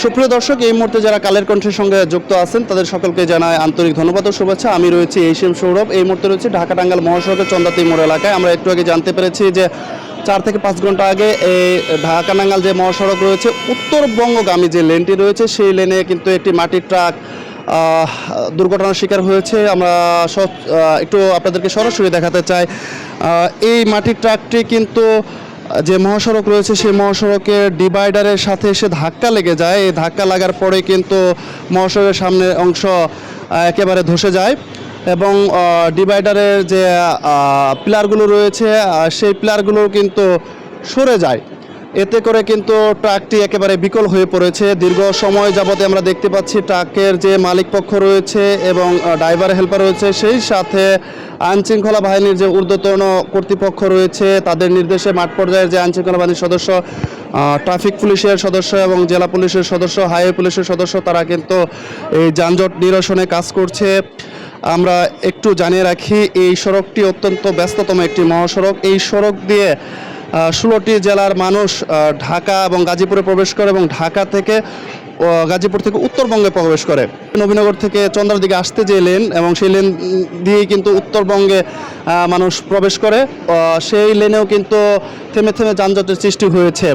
সুপ্রিয় দর্শক, এই মুহূর্তে যারা কালের কণ্ঠের সঙ্গে যুক্ত আছেন তাদের সকলকে জানাই আন্তরিক ধন্যবাদ ও শুভেচ্ছা। আমি রয়েছি এশিয়াম সৌরভ। এই মুহূর্তে রয়েছে ঢাকা টাঙ্গাইল মহাসড়কের চন্দাতি মোড় এলাকায়। আমরা একটু আগে জানতে পেরেছি যে 4 থেকে 5 ঘন্টা আগে এই ঢাকা টাঙ্গাইল যে মহাসড়ক রয়েছে, উত্তরবঙ্গগামী যে লেনটি রয়েছে সেই লেনে কিন্তু একটি মাটির ট্রাক দুর্ঘটনার শিকার হয়েছে। আমরা একটু আপনাদেরকে সরাসরি দেখাতে চাই। এই মাটির ট্রাকটি কিন্তু যে মহাসড়ক রয়েছে সেই মহাসড়কের ডিভাইডারের সাথে এসে ধাক্কা লেগে যায়। এই ধাক্কা লাগার পরে কিন্তু মহাসড়কের সামনের অংশ একেবারে ধসে যায় এবং ডিভাইডারের যে পিলারগুলো রয়েছে সেই পিলারগুলো কিন্তু সরে যায়। এতে করে কিন্তু ট্রাকটি একেবারে বিকল হয়ে পড়েছে। দীর্ঘ সময় যাবতে আমরা দেখতে পাচ্ছি ট্রাকের যে মালিক পক্ষ রয়েছে এবং ড্রাইভার হেল্পার রয়েছে, সেই সাথে আইনশৃঙ্খলা বাহিনীর যে ঊর্ধ্বতন কর্তৃপক্ষ রয়েছে তাদের নির্দেশে মাঠ পর্যায়ের যে আইনশৃঙ্খলা বাহিনীর সদস্য, ট্রাফিক পুলিশের সদস্য এবং জেলা পুলিশের সদস্য, হাইওয়ে পুলিশের সদস্য, তারা কিন্তু এই যানজট নিরসনে কাজ করছে। আমরা একটু জানিয়ে রাখি, এই সড়কটি অত্যন্ত ব্যস্ততম একটি মহাসড়ক। এই সড়ক দিয়ে 16টি জেলার মানুষ ঢাকা এবং গাজীপুরে প্রবেশ করে এবং ঢাকা থেকে গাজীপুর থেকে উত্তরবঙ্গে প্রবেশ করে। নবীনগর থেকে চন্দ্রার দিকে আসতে যে লেন এবং সেই লেন দিয়েই কিন্তু উত্তরবঙ্গে মানুষ প্রবেশ করে। সেই লেনেও কিন্তু থেমে থেমে যানজটের সৃষ্টি হয়েছে।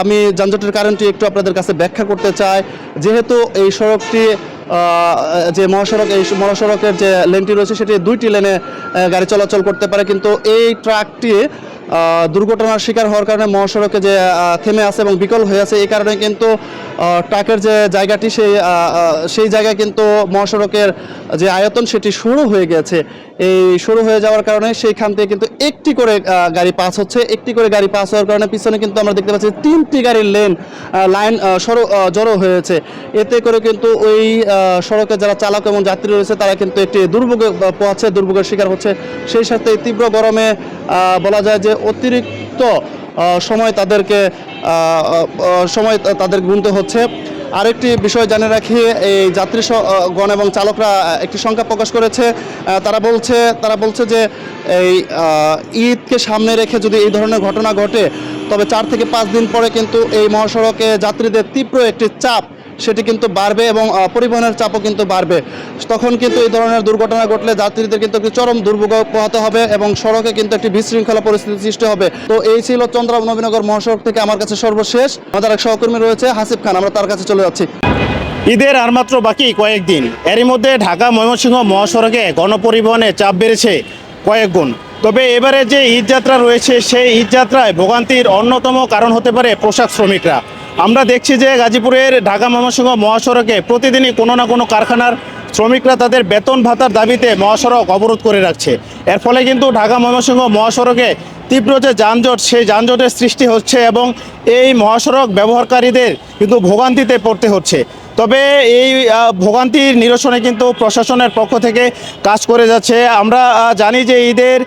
আমি যানজটের কারণটি একটু আপনাদের কাছে ব্যাখ্যা করতে চাই। যেহেতু এই সড়কটি যে মহাসড়ক, এই মহাসড়কের যে লেনটি রয়েছে সেটি 2টি লেনে গাড়ি চলাচল করতে পারে, কিন্তু এই ট্রাকটি দুর্ঘটনার শিকার হওয়ার কারণে মহাসড়কে যে থেমে আছে এবং বিকল হয়ে আছে, এই কারণে কিন্তু ট্রাকের যে জায়গাটি সেই জায়গায় কিন্তু মহাসড়কের যে আয়তন সেটি সরু হয়ে গেছে। এই সরু হয়ে যাওয়ার কারণে সেইখান থেকে কিন্তু একটি করে গাড়ি পাস হচ্ছে। একটি করে গাড়ি পাস হওয়ার কারণে পিছনে কিন্তু আমরা দেখতে পাচ্ছি 3টি গাড়ির লাইন জড়ো হয়েছে। এতে করে কিন্তু ওই সড়কে যারা চালক এবং যাত্রী রয়েছে তারা কিন্তু একটি দুর্ভোগের শিকার হচ্ছে। সেই সাথে তীব্র গরমে বলা যায় যে অতিরিক্ত সময় তাদের গুনতে হচ্ছে। আরেকটি বিষয় জানিয়ে রাখি, এই যাত্রীগণ এবং চালকরা একটি শঙ্কা প্রকাশ করেছে। তারা বলছে যে এই ঈদকে সামনে রেখে যদি এই ধরনের ঘটনা ঘটে তবে 4 থেকে 5 দিন পরে কিন্তু এই মহাসড়কে যাত্রীদের তীব্র একটি চাপ সেটি কিন্তু বাড়বে এবং পরিবহনের চাপও কিন্তু বাড়বে। তখন কিন্তু এই ধরনের দুর্ঘটনা ঘটলে যাত্রীদের কিন্তু একটি চরম দুর্ভোগ পোহাতে হবে এবং সড়কে কিন্তু একটি বিশৃঙ্খলা পরিস্থিতি সৃষ্টি হবে। তো এই ছিল নবীনগর মহাসড়ক থেকে আমার কাছে সর্বশেষ। আমাদের এক সহকর্মী রয়েছে হাসিফ খান, আমরা তার কাছে চলে যাচ্ছি। ঈদের আর মাত্র বাকি কয়েকদিন, এরই মধ্যে ঢাকা ময়মনসিংহ মহাসড়কে গণপরিবহনে চাপ বেড়েছে কয়েক গুণ। তবে এবারে যে ঈদযাত্রা রয়েছে সেই ঈদযাত্রায় ভোগান্তির অন্যতম কারণ হতে পারে পোশাক শ্রমিকরা। আমরা দেখছি যে গাজীপুরের ঢাকা ময়মনসিংহ মহাসড়কে প্রতিদিনই কোনো না কোনো কারখানার শ্রমিকরা তাদের বেতন ভাতার দাবিতে মহাসড়ক অবরোধ করে রাখছে। এর ফলে কিন্তু ঢাকা ময়মনসিংহ মহাসড়কে তীব্র যে যানজট, সেই যানজটের সৃষ্টি হচ্ছে এবং এই মহাসড়ক ব্যবহারকারীদের কিন্তু ভোগান্তিতে পড়তে হচ্ছে। তবে এই ভোগান্তির নিরসনে কিন্তু প্রশাসনের পক্ষ থেকে কাজ করে যাচ্ছে। আমরা জানি যে ঈদের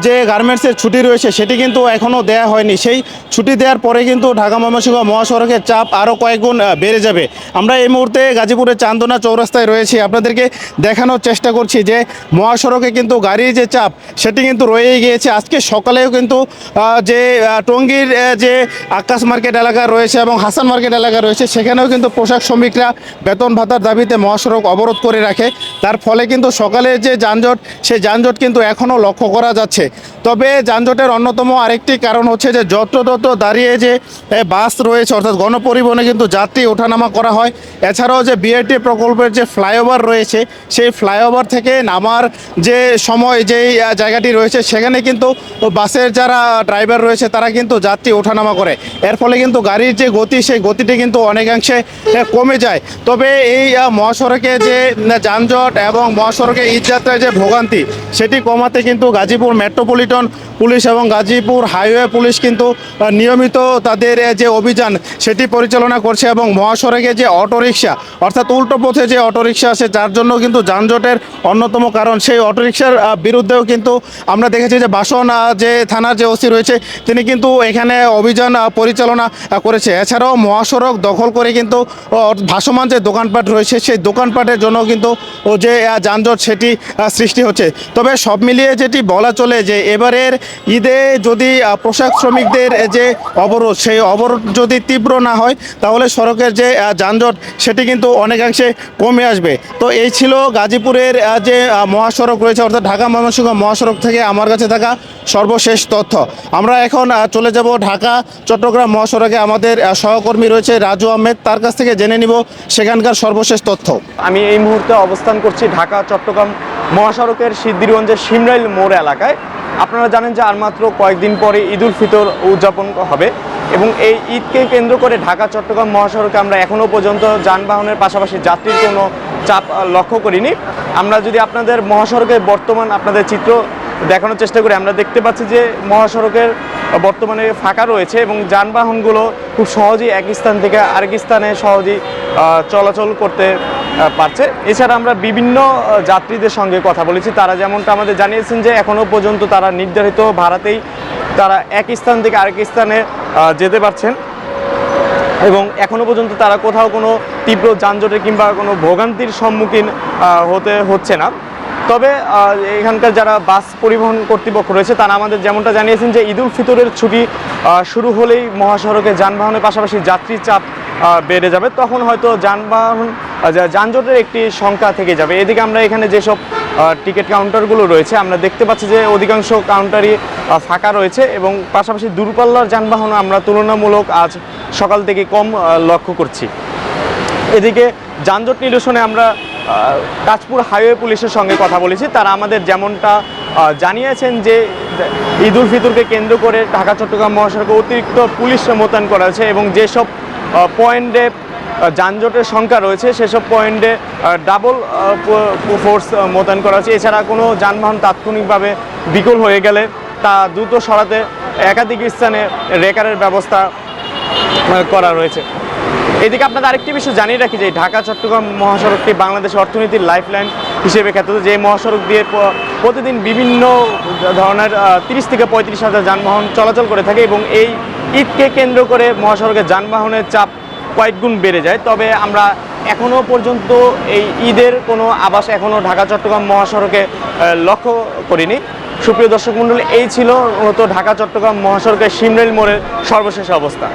যে গার্মেন্টসের ছুটি রয়েছে সেটি কিন্তু এখনও দেয়া হয়নি। সেই ছুটি দেওয়ার পরে কিন্তু ঢাকা ময়মনসিংহ মহাসড়কের চাপ আরও কয়েক গুণ বেড়ে যাবে। আমরা এই মুহূর্তে গাজীপুরের চান্দনা চৌরাস্তায় রয়েছি, আপনাদেরকে দেখানোর চেষ্টা করছি যে মহাসড়কে কিন্তু গাড়ির যে চাপ সেটি কিন্তু রয়েই গিয়েছে। আজকে সকালেও কিন্তু যে টঙ্গীর যে আকাশ মার্কেট এলাকা রয়েছে এবং হাসান মার্কেট এলাকা রয়েছে সেখানেও কিন্তু পোশাক শ্রমিকরা বেতন ভাতার দাবিতে মহাসড়ক অবরোধ করে রাখে। তার ফলে কিন্তু সকালের যে যানজট, সেই যানজট কিন্তু এখনও লক্ষ্য করা যাচ্ছে। তবে যানজটের অন্যতম আরেকটি কারণ হচ্ছে যে যত্রতত্র দাঁড়িয়ে যে বাস রয়েছে, অর্থাৎ গণপরিবহনে কিন্তু যাত্রী ওঠানামা করা হয়। এছাড়াও যে বিআরটি প্রকল্পের যে ফ্লাইওভার রয়েছে সেই ফ্লাইওভার থেকে নামার যে সময় যেই জায়গাটি রয়েছে সেখানে কিন্তু বাসের যারা ড্রাইভার রয়েছে তারা কিন্তু যাত্রী ওঠানামা করে। এর ফলে কিন্তু গাড়ির যে গতি, সেই গতিটি কিন্তু অনেকাংশে কমে যায়। তবে এই মহাসড়কে যে যানজট এবং মহাসড়কে ঈদযাত্রায় যে ভোগান্তি সেটি কমাতে কিন্তু গাজীপুর মেট্রোপলিটন পুলিশ এবং গাজীপুর হাইওয়ে পুলিশ কিন্তু নিয়মিত তাদের যে অভিযান সেটি পরিচালনা করছে এবং মহাসড়কে যে অটোরিকশা, অর্থাৎ উল্টো পথে যে অটোরিকশা আছে যার জন্য কিন্তু যানজটের অন্যতম কারণ, সেই অটোরিকশার বিরুদ্ধেও কিন্তু আমরা দেখেছি যে বাসন যে থানার যে ওসি রয়েছে তিনি কিন্তু এখানে অভিযান পরিচালনা করেছে। এছাড়াও মহাসড়ক দখল করে কিন্তু ভাসমান বর্তমান যে দোকানপাট রয়েছে সেই দোকানপাটের জন্য কিন্তু ও যে যানজট সেটি সৃষ্টি হচ্ছে। তবে সব মিলিয়ে যেটি বলা চলে যে এবারের ঈদে যদি পোশাক শ্রমিকদের যে অবরোধ সেই অবরোধ যদি তীব্র না হয় তাহলে সড়কের যে যানজট সেটি কিন্তু অনেকাংশে কমে আসবে। তো এই ছিল গাজীপুরের যে মহাসড়ক রয়েছে অর্থাৎ ঢাকা ময়মনসিংহ মহাসড়ক থেকে আমার কাছে থাকা সর্বশেষ তথ্য। আমরা এখন চলে যাব ঢাকা চট্টগ্রাম মহাসড়কে, আমাদের সহকর্মী রয়েছে রাজু আহমেদ, তার কাছ থেকে জেনে নিব সেখানকার সর্বশেষ তথ্য। আমি এই মুহূর্তে অবস্থান করছি ঢাকা চট্টগ্রাম মহাসড়কের সিদ্ধিরগঞ্জের শিমরাইল মোড় এলাকায়। আপনারা জানেন যে আর মাত্র কয়েকদিন পরে ঈদ উল ফিতর উদযাপন হবে এবং এই ঈদকে কেন্দ্র করে ঢাকা চট্টগ্রাম মহাসড়কে আমরা এখনও পর্যন্ত যানবাহনের পাশাপাশি যাত্রীর কোনো চাপ লক্ষ্য করিনি। আমরা যদি আপনাদের মহাসড়কের বর্তমান আপনাদের চিত্র দেখানোর চেষ্টা করি, আমরা দেখতে পাচ্ছি যে মহাসড়কের বর্তমানে ফাঁকা রয়েছে এবং যানবাহনগুলো খুব সহজেই এক স্থান থেকে আরেক স্থানে সহজেই চলাচল করতে পারছে। এছাড়া আমরা বিভিন্ন যাত্রীদের সঙ্গে কথা বলেছি, তারা যেমনটা আমাদের জানিয়েছেন যে এখনও পর্যন্ত তারা নির্ধারিত ভাড়াতেই তারা এক স্থান থেকে আরেক স্থানে যেতে পারছেন এবং এখনও পর্যন্ত তারা কোথাও কোনো তীব্র যানজটের কিংবা কোনো ভোগান্তির সম্মুখীন হতে হচ্ছে না। তবে এখানকার যারা বাস পরিবহন কর্তৃপক্ষ রয়েছে তারা আমাদের যেমনটা জানিয়েছেন যে ঈদ উল ফিতরের ছুটি শুরু হলেই মহাসড়কে যানবাহনের পাশাপাশি যাত্রীর চাপ বেড়ে যাবে, তখন হয়তো যানজটের একটি সংখ্যা থেকে যাবে। এদিকে আমরা এখানে যেসব টিকিট কাউন্টারগুলো রয়েছে আমরা দেখতে পাচ্ছি যে অধিকাংশ কাউন্টারই ফাঁকা রয়েছে এবং পাশাপাশি দূরপাল্লার যানবাহন আমরা তুলনামূলক আজ সকাল থেকে কম লক্ষ্য করছি। এদিকে যানজট নিরসনে আমরা তাজপুর হাইওয়ে পুলিশের সঙ্গে কথা বলেছি, তারা আমাদের যেমনটা জানিয়েছেন যে ঈদ উল ফিতরকে কেন্দ্র করে ঢাকা চট্টগ্রাম মহাসড়কে অতিরিক্ত পুলিশ মোতায়েন করা হয়েছে এবং যেসব পয়েন্টে যানজটের সংখ্যা রয়েছে সেসব পয়েন্টে ডাবল ফোর্স মোতায়েন করা হয়েছে। এছাড়া কোনো যানবাহন তাৎক্ষণিকভাবে বিকল হয়ে গেলে তা দ্রুত সরাতে একাধিক স্থানে রেকারের ব্যবস্থা করা রয়েছে। এদিকে আপনাদের আরেকটি বিষয় জানিয়ে রাখি যে ঢাকা চট্টগ্রাম মহাসড়কটি বাংলাদেশের অর্থনীতির লাইফলাইন হিসেবে খ্যাত। যে মহাসড়ক দিয়ে প্রতিদিন বিভিন্ন ধরনের 30 থেকে 35 হাজার যানবাহন চলাচল করে থাকে এবং এই ঈদকে কেন্দ্র করে মহাসড়কে যানবাহনের চাপ কয়েক গুণ বেড়ে যায়। তবে আমরা এখনও পর্যন্ত এই ঈদের কোনো আভাস এখনও ঢাকা চট্টগ্রাম মহাসড়কে লক্ষ্য করিনি। সুপ্রিয় দর্শক মণ্ডলী, এই ছিল মূলত ঢাকা চট্টগ্রাম মহাসড়কের শিমরাইল মোড়ের সর্বশেষ অবস্থা।